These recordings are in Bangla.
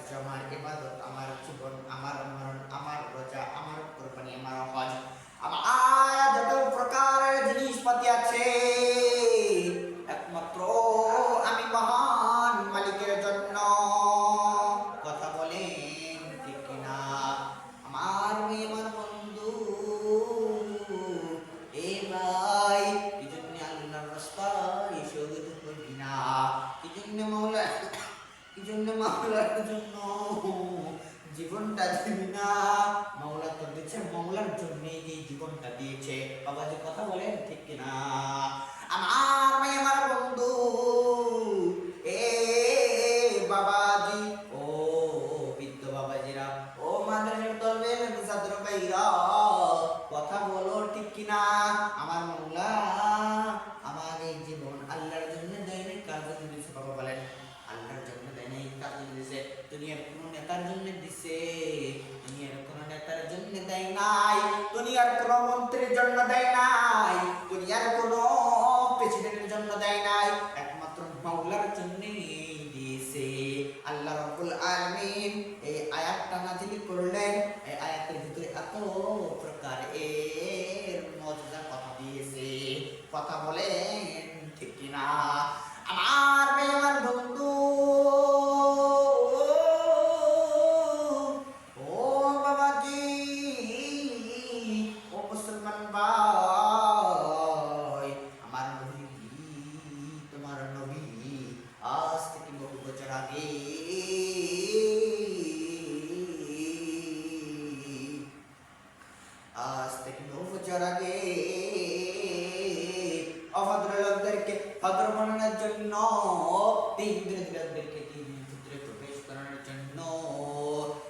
কার্য, আমার ইবাদত, আমার জীবন, আমার মরণ, আমার রোজা, আমার কুরবানি, আমার হজ, আমার যত প্রকারের জিনিসপাতি আছে একমাত্র আমি মহান মালিকের জন্য। কথা বলেন ঠিক কিনা? আমার মেয়ে বন্ধু, এ ভাই, এই জন্য আল্লাহর রাস্তায় শহীদ হবি না। এই জন্য মাওলার জন্য জীবনটা দিবি না। মাওলা তো দিচ্ছে, মাওলার জন্য এই জীবনটা দিয়েছে। বাবাজি কথা বলেন ঠিক কিনা? আমার মেয়ে আমার বন্ধু, এ বাবাজি, ও বৃদ্ধ বাবাজিরা, ও মাদ্রাসার দলবেল ছাত্র ভাইরা, কথা বলো ঠিক কিনা? আমার মাওলা আমার এই জীবন আল্লাহর জন্য দেয়নি, কার জন্য দিয়েছে? বাবা বলেন, আল্লাহর জন্য দেয় নাই, কার জন্য দিয়েছে? দুনিয়ার কোন নেতার জন্য দিছে? দুনিয়ার কোন নেতার জন্য দেয় নাই, দুনিয়ার কোন মন্ত্রীর জন্য দেয় নাই, দুনিয়ার কোন প্রেসিডেন্টের জন্য দেয় নাই, একমাত্র মাওলার জন্য দিয়েছে। আল্লাহ রাব্বুল আলামিন এই আয়াতটা নাযিল করলেন। এই আয়াতের ভিতরে এত প্রকার এর মুজিজা কথা দিয়েছে। কথা বলেন ঠিক কিনা? আমার মেয়ে আমার বন্ধু, ও বাবাজি, ও মুসলমান ভাই, আমার নবী, তোমার নবী আজ থেকে বহু বছর আগে অভদ্র লোকদেরকে ভদ্র বানানোর জন্য, দিন বিরোধী লোকদেরকে দিনের ভিতরে প্রবেশ করানোর জন্য,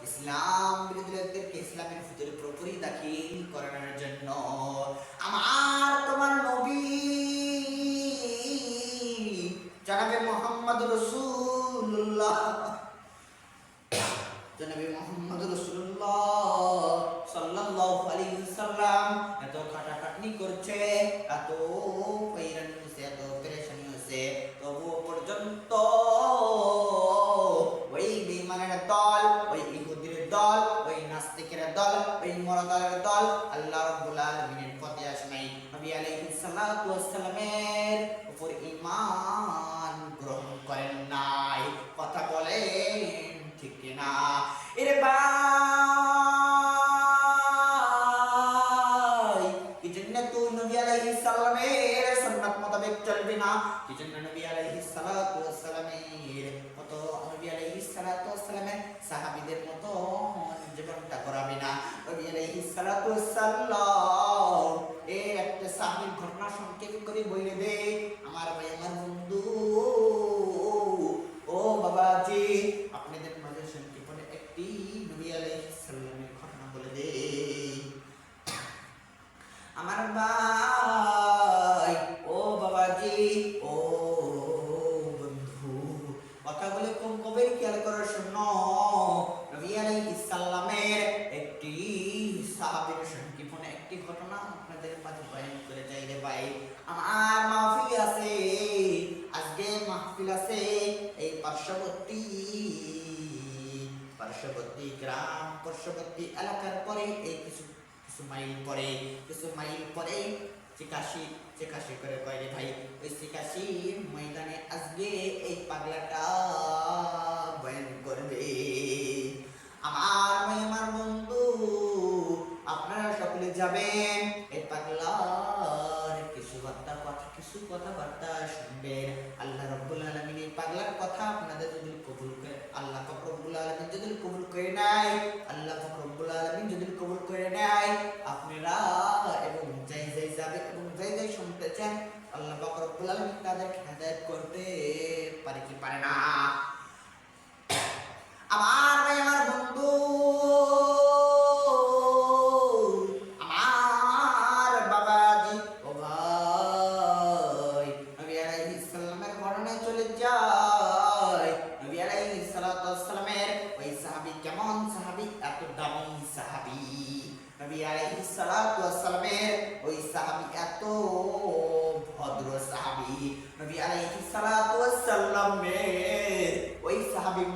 ইসলাম বিরোধী লোকদেরকে ইসলামের ভিতরে পুরোপুরি দাখিল করানোর জন্য আমার তোমার নবী জনাবে মুহাম্মদ রাসূলুল্লাহ, জনাবে মুহাম্মদ রাসূলুল্লাহ সাল্লাল্লাহু আলাইহি ওয়াসাল্লাম এত খাটাখাটনি করছে, এত হয়রানি হচ্ছে, এত পেরেশানি হচ্ছে, তবুও পর্যন্ত ওই বেঈমানের দল, ওই ইহুদির দল, ওই নাস্তিকের দল, ওই মুরতাদের দল আল্লাহ রাব্বুল আলামিনের পথে আসে নাই। নবী আলাইহিস সালাতু ওয়াস সালামের উপর ঈমান গ্রহণ করেন নাই। কথা বলেন ঠিক কিনা? এরে ভাই, কি জন্য তুই নবী আলাইহিস সালামের সুন্নাত মোতাবেক চলবি না? কি জন্য নবী আলাইহিস সালাতু ওয়াস সালামের মতো, নবী আলাইহিস সালাতু ওয়াস সালামের সাহাবীদের মতো জীবনটা করাবি না? নবী আলাইহিস সালাতু ওয়াস সালাম এই একটা সাহাবীর ঘটনা সংক্ষেপ করে বলে দে আমার ভাই, আমার বন্ধু, ও বাবাজি, আপনাদের মাঝে সংক্ষেপে একটি নবী আলাইহিস সালামের ঘটনা বলে দে আমার ভাই, ও বাবাজি, ও বন্ধু, কথাগুলো কম কবের খেয়াল করে শোনো। নবী আলাইহিস সালামের একটি সাহাবীর সংক্ষেপে একটি ঘটনা আপনাদের মাঝে বয়ান করে যাই রে ভাই। আমার মাহফিল আছে, আজকে মাহফিল আছে এই পার্শ্ববর্তী গ্রাম, পার্শ্ববর্তী এলাকার পরে এই কিছু মাইল পরে চিকাশি করে কয় রে ভাই, ওই চিকাশি ময়দানে আজকে এই পাগলাটা বয়ান করবে। আমার ভাই, আমার বন্ধু, আপনারা সকলে যাবেন, এই পাগলার কিছু কথাবার্তা শুনবেন। আল্লাহ রাব্বুল আলামিন এই পাগলার কথা আপনাদের যদি কবুল করে, আল্লাহ পাক রব্বুল আলামিন যদি কবুল করে নেয়, আপনারা এবং যাই যাবে এবং যাই শুনতে চান, আল্লাহ পাক রব্বুল আলামিন তাদেরকে হেদায়েত করতে পারে কি পারে না? আমার ভাই, আমার বন্ধু, আমার বাবাজি, ও ভাই, নবী আলাইহিস সালামের বর্ণনায় চলে যায়। নবী আলাইহিস সালামের ওই সাহাবী কেমন সাহাবী, এত সাহাবী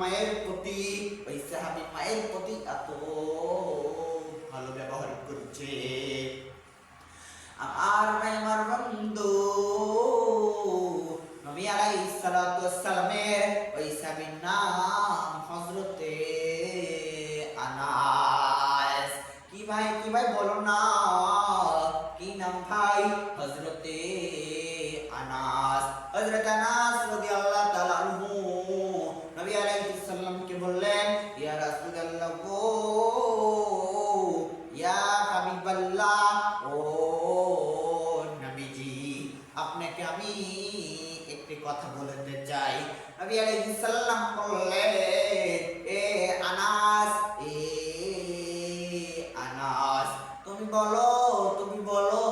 মায়ের প্রতি এত ভালো ব্যবহার করছে। আমার ভাই আমার বন্ধু নবী আলাইহিস সালাতু ওয়াস সালামের ওই সাহাবীর নাম হযরতে আনাস। কি ভাই বলো না, কি নাম ভাই? হযরতে আনাস। হযরত আনাস রাদিয়াল্লাহু তাআলা আনহু নবী আলাইহিস সালামকে বললেন, ইয়া রাসূলুল্লাহ গো, ইয়া হাবিবাল্লাহ, ও নবীজি, আপনাকে আমি একটি কথা বলতে চাই। নবী আলাইহিস সালাম বললেন, এ আনাস, তুমি বলো,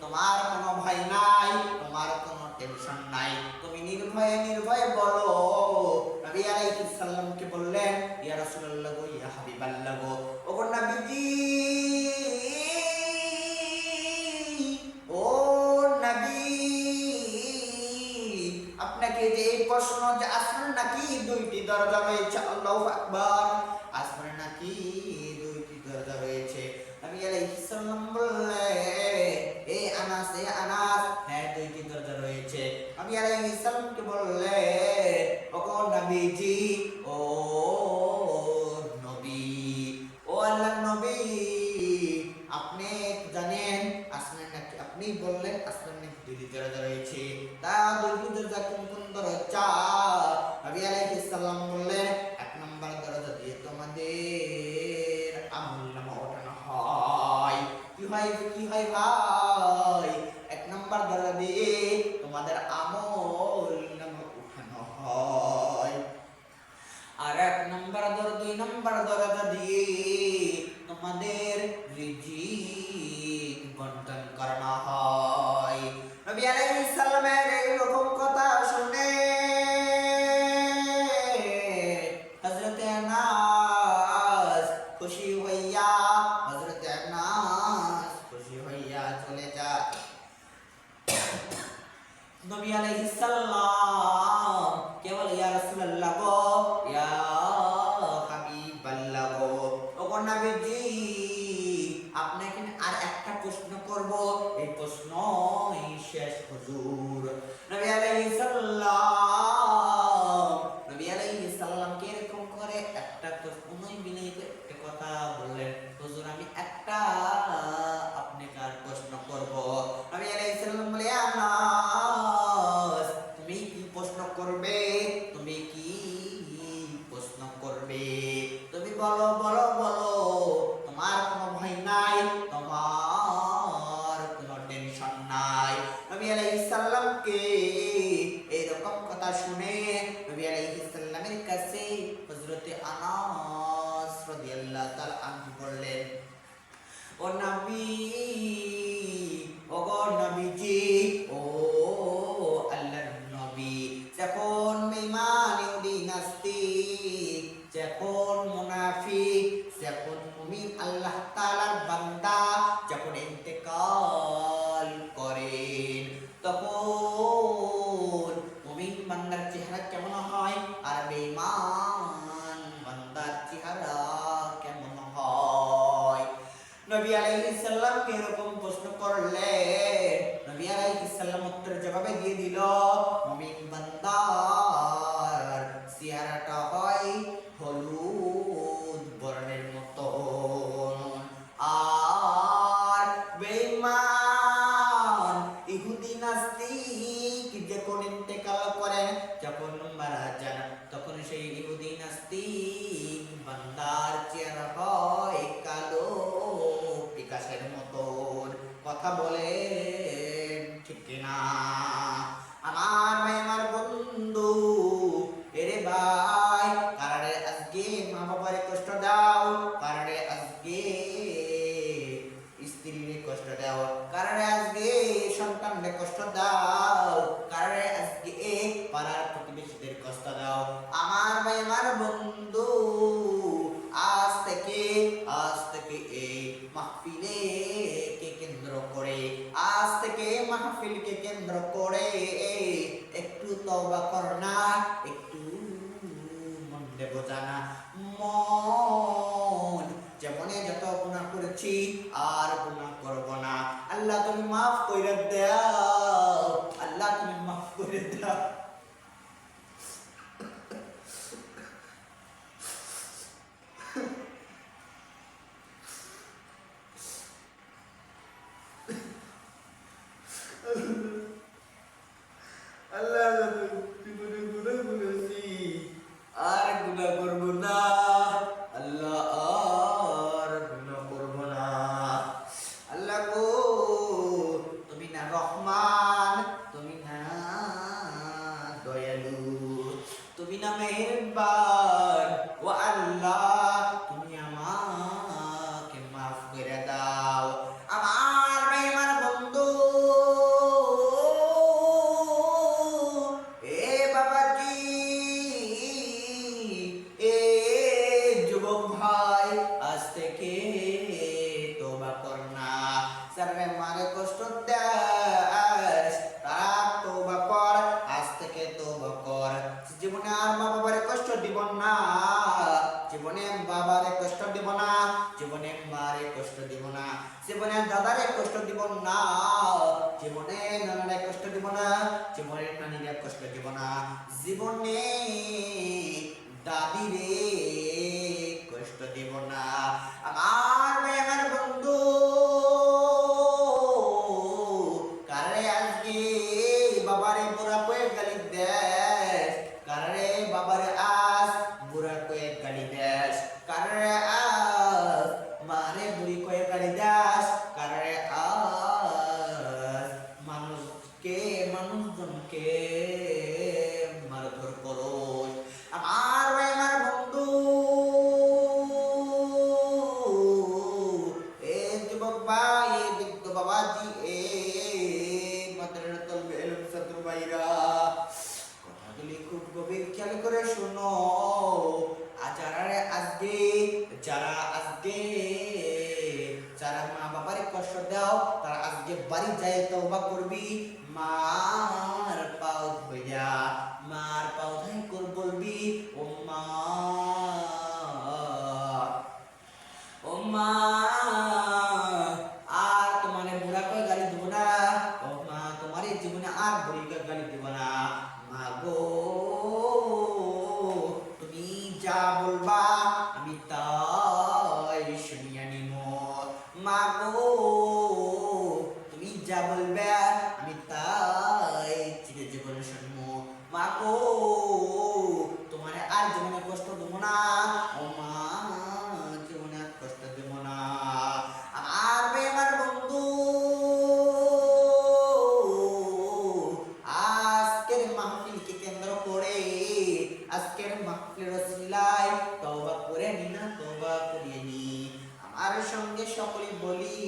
তোমার কোনো ভয় নাই, তোমার কোনো টেনশন নাই, তুমি নির্ভয়ে বলো। নবী আলাইহিস সালামকে বললেন, ইয়া রাসূলুল্লাহ গো, ইয়া হাবিবাল্লাহ গো, ওগো নবীজি, ও নবী, আপনাকে যে এই প্রশ্ন যে আসমান নাকি দুইটি দরজা রয়েছে, আল্লাহু আকবার, আসমান নাকি দুইটি দরজা রয়েছে? নবী আলাইহিস সালাম বললেন, এ আনাস, হ্যাঁ দুইটি দরজা রয়েছে। নবী আলাইহিস সালামকে বললেন, ওগো নবীজি, ও নবী, ও আল্লাহর নবী, আপনি জানেন আসমান নাকি, আপনি বললেন আসমান নাকি দুইটি দরজা রয়েছে, তা দুইটি দরজা কোন দরজা? নবী আলাইহিস সালাম বললেন, এক নম্বর দরজা দিয়ে তোমাদের আমলনামা ওঠানো হয়। কি হয় ভাই? এক নম্বর দরজা দিয়ে তোমাদের আমলনামা উঠানো হয়, আর দুই নম্বর দরজা দিয়ে তোমাদের রিজিক বন্টন করানো হয়। নবী আলাইহিস সালামের এইরকম কথা শুনে হযরতে আনাস খুশি হইয়া চলে যায়। নবী আলাইহিস সালাম কেবল ইয়া রাসূলুল্লাহ গো, ইয়া হাবিবাল্লাহ গো, ওগো নবীজি, আপনাকে আর একটা প্রশ্ন করব, এই প্রশ্নই শেষ হুজুর। নবী আলাইহিস সালামকে এরকম করে একটা প্রশ্নই বিনয়ী একটা কথা বললেন, হুজুর আমি একটা আপনাকে আর প্রশ্ন করব। নবী আলাইহিস সালাম বলে, আনাস, তুমি কি প্রশ্ন করবে? তুমি বলো, তোমার কোনো ভয় নাই, তোমার কোনো টেনশন নাই। নবী আলাইহিস সালামকে এইরকম কথা শুনে নবী আলাইহিস সালামের কাছে হযরতে আনাস রাদিয়াল্লাহু তাআলা আনহু বললেন, ও নবী, ওগো নবীজি, ও আল্লাহর নবী, যখন বেঈমান ইহুদি নাস্তিক, যখন মুনাফিক, যখন মুমিন আল্লাহ তাআলার বান্দা যখন ইন্তেকাল করেন, তখন মুমিন বান্দার চেহারা কেমন হয় আর বেঈমান বান্দার চেহারা কেমন হয়? নবী আলাইহিস সালাম এরকম প্রশ্ন করলেন। নবী আলাইহিস সালাম উত্তর জবাবে দিয়ে দিল, মুমিন বান্দার চেহারাটা হয় হলুদ বর্ণের মতো, আর বেঈমান ইহুদি নাস্তিক যখন ইন্তেকাল করেন, যখন মারা যান, তখন সেই ইহুদি নাস্তিক বান্দার চেহারা হয় কালো পিকাসের মতন। কথা বলেন ঠিক কিনা? আমার ভাই আমার বন্ধু, এরে ভাই, কারণে আজকে মা বাবারে কষ্ট দাও, কারণে আজকে স্ত্রীরে কষ্ট দাও, কারণে আজকে সন্তানরে কষ্ট দাও, কারণে আজকে পাড়ার প্রতিবেশীদের কষ্ট দাও। আমার ভাই আমার বন্ধু, আজ থেকে এই মাহফিলে কে কেন্দ্র করে দেব জানা। মন জীবনে যত গুনাহ করেছি আর গুনাহ করব না। আল্লাহ তুমি মাফ করে দাও, আল্লাহ তুমি মাফ করে দাও। আল্লাহ জীবনে গুনাহ করেছি আর গুনাহ করব না। আল্লাহ আর গুনাহ করব না। আল্লাহ গো তুমি না রহমান, তুমি না দয়ালু, তুমি না মেহেরবান। ও আল্লাহ তুমি আমাকে মাফ করে দাও। আমার বেঈমান বন্ধু, এ বাবাজি, এ যুবক ভাই, আজ থেকে তওবা কর না। সারে মারে কষ্ট দেয়, তারা তওবা কর, আজ থেকে তওবা কর। জীবনে আর মা বাবারে কষ্ট দিব না, জীবনে বাবারে কষ্ট দিব না, জীবনে মারে কষ্ট দিব না, জীবনে দাদারে কষ্ট দিব না, জীবনে নানারে কষ্ট দিব না, জীবনে নানিরে কষ্ট দিব না, জীবনে দাদিরে কষ্ট দিব না। আমার বেঈমান বন্ধু, কারে আজকে বাবারে বুড়া কয়ে গালি দেশ, কারে বাবারে আজ বুড়া কয়ে গালি দেশ, কারে আজ মারে বুড়ি কয়ে গালি দেশ, কারে আজ মানুষজনকে মারধর করো। আমার বেঈমান বন্ধু, এ যুবক ভাই, এ বৃদ্ধ বাবাজি, এ মাদ্রাসাতুল ইলম ছাত্র ভাইরা, কথাগুলি খুব গভীর খেয়াল করে শোনো। যারা মা বাবারে কষ্ট দাও, তারা আজকে বাড়ি যায় তওবা করবি। মার পাও ধইয়া, মার পাও ধই কর বলবি, ও মা, ও মা, আর তোমারে বুড়া করে গালি দিব না। ও মা, তোমারে জীবনে আর বুড়ি করে গালি দিব না। মা গো তুমি যা বলবা আমি তাই শুনিয়া নিব। মা গো তুমি যা বলবে আমি তাই চিরজীবন শুনবো। মা গো তোমারে আর জীবনে কষ্ট দেব না। ও মা, জীবনে আর কষ্ট দেব না। আমার বেঈমান বন্ধু, আজকের মাহফিলকে কেন্দ্র করে, আজকের মাহফিলের ওসিলায় তওবা করে নি না, তওবা করিয়ে নি। আমার সঙ্গে সকলে বলি,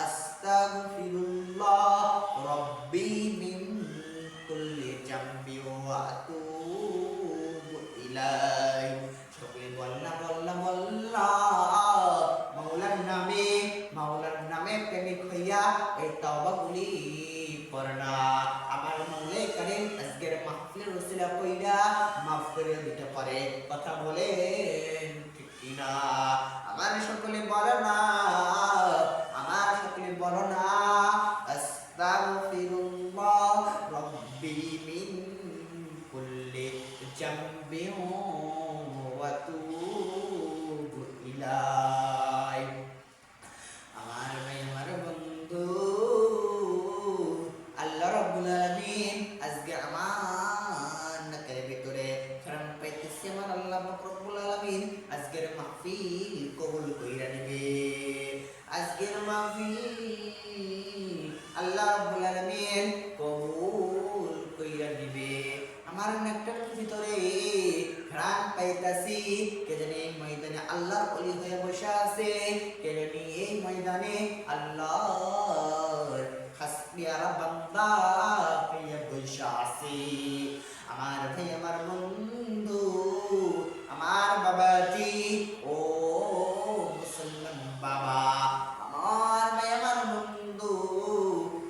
আস্তাগফিরুল্লাহ রাব্বি মিন কুল্লি জামবি ওয়া আতুবু ইলাইহি। সকলে বললা বললা বললা মাওলার নামে প্রেমিক হইয়া এই তওবাগুলি পড়না। আমার মৌলাই কারীম আজকের মাহফিলের ওসিলা কইরা মাফ করে দিতে পারে। কথা বলেন ঠিক কিনা? আমার সকলে বলো না, আমার সকলে বলো না, আস্তাগফিরুল্লাহ রাব্বি মিন কুল্লি জামবি ওয়া আতুবু ইলাইহি। আমার ভাই, আমার বন্ধু, আল্লাহ রাব্বুল আলামিন আজকে আমার নাকের ভিতরে কারণ পাইতেছি, আমার আল্লাহ রাব্বুল আলামিন আজকের মাহফিল কবুল কইরা নিবে। আজকের মাহফিল আল্লাহ রাব্বুল আলামিন কবুল কইরা নিবে। আমার নাকের ভিতরে ঘ্রাণ পাইতাছি, কে জানি এই ময়দানে আল্লাহর ওলি হয়ে বসে আছে, কে জানি এই ময়দানে আল্লাহর খাস প্যারা বান্দা হয়ে বসে আছে। আমার ভাই, আমার বন্ধু, আমার বাবাজি, ও মুসলমান বাবা, আমার ভাই, আমার বন্ধু,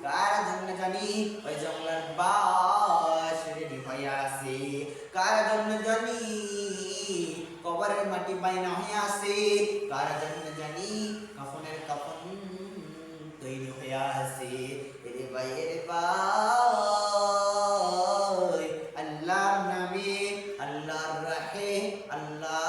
কার জন্য জানি ওই জঙ্গলার বাস রেডি হয়ে আছে, কার জন্য জানি কবরের মাটি বাইনা হয়ে আছে, কার জন্য জানি কাফনের কাফন তৈরি হয়ে আছে। এরে ভাই আল্লাহর নামে, আল্লাহর রাহে, আল্লাহ